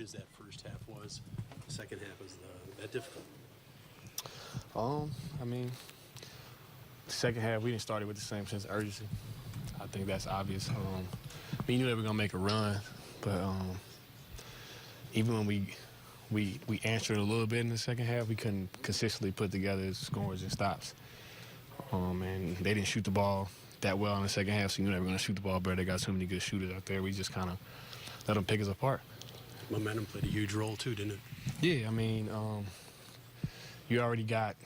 as that first half was, the second half was that difficult? I mean, the second half, we didn't start it with the same sense of urgency. I think that's obvious. We knew they were going to make a run, but even when we answered a little bit in the second half, we couldn't consistently put together scores and stops. And they didn't shoot the ball that well in the second half, so you knew they were going to shoot the ball better. They got so many good shooters out there. We just kind of let them pick us apart. Momentum played a huge role, too, didn't it? Yeah, I mean, you already got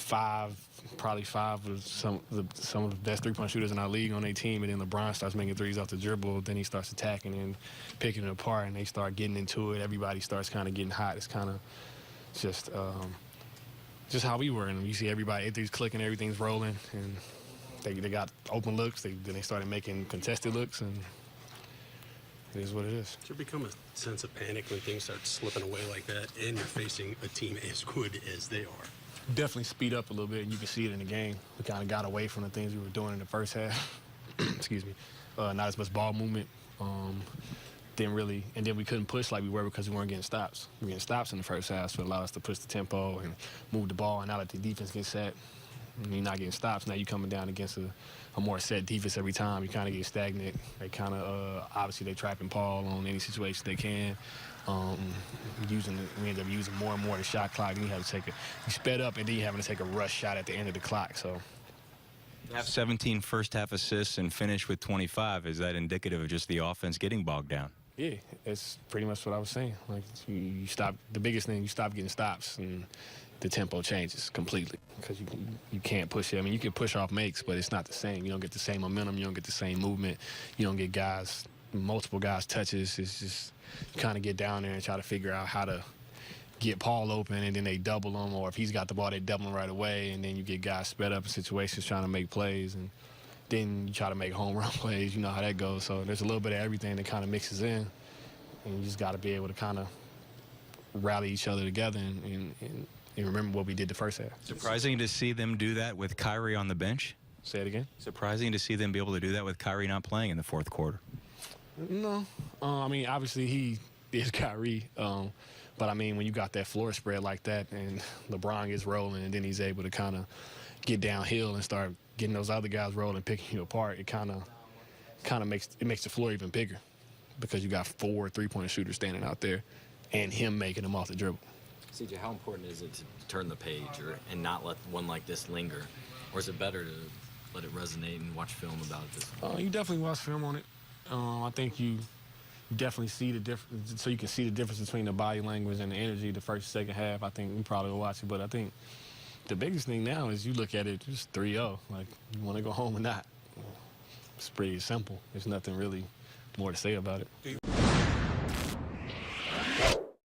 probably five of some of the best three-point shooters in our league on their team, and then LeBron starts making threes off the dribble. Then he starts attacking and picking it apart, and they start getting into it. Everybody starts kind of getting hot. It's kind of just how we were, and you see everything's clicking, everything's rolling, and they got open looks. Then they started making contested looks, and it is what it is. Does there become a sense of panic when things start slipping away like that, and you're facing a team as good as they are? Definitely speed up a little bit, and you can see it in the game. We kind of got away from the things we were doing in the first half. Excuse me. Not as much ball movement. And then we couldn't push like we were because we weren't getting stops. We were getting stops in the first half, so it allowed us to push the tempo and move the ball. And now that the defense gets set, and you're not getting stops, now you're coming down against a more set defense every time. You kind of get stagnant. They kind of, obviously, they trapping Paul on any situation they can. We ended up using more and more the shot clock. And you sped up, and then you're having to take a rush shot at the end of the clock. So, you have 17 first-half assists and finish with 25. Is that indicative of just the offense getting bogged down? Yeah, it's pretty much what I was saying. Like, you stop. The biggest thing, you stop getting stops, and the tempo changes completely because you can't push it. I mean, you can push off makes, but it's not the same. You don't get the same momentum. You don't get the same movement. You don't get multiple guys touches. It's just you kind of get down there and try to figure out how to get Paul open, and then they double him, or if he's got the ball, they double him right away, and then you get guys spread up in situations trying to make plays, and then you try to make home run plays. You know how that goes. So there's a little bit of everything that kind of mixes in, and you just got to be able to kind of rally each other together and remember what we did the first half. Surprising to see them do that with Kyrie on the bench? Say it again? Surprising to see them be able to do that with Kyrie not playing in the fourth quarter? No. I mean, obviously he is Kyrie. But, I mean, when you got that floor spread like that and LeBron gets rolling and then he's able to kind of get downhill and start getting those other guys rolling, picking you apart, it kind of makes the floor even bigger because you got 4 three-point shooters standing out there and him making them off the dribble. CJ, how important is it to turn the page and not let one like this linger? Or is it better to let it resonate and watch film about it this way? You definitely watch film on it. I think you definitely see the difference, so you can see the difference between the body language and the energy the first, second half. I think we probably will watch it, but I think the biggest thing now is you look at it, just 3-0. Like, you want to go home or not. It's pretty simple. There's nothing really more to say about it.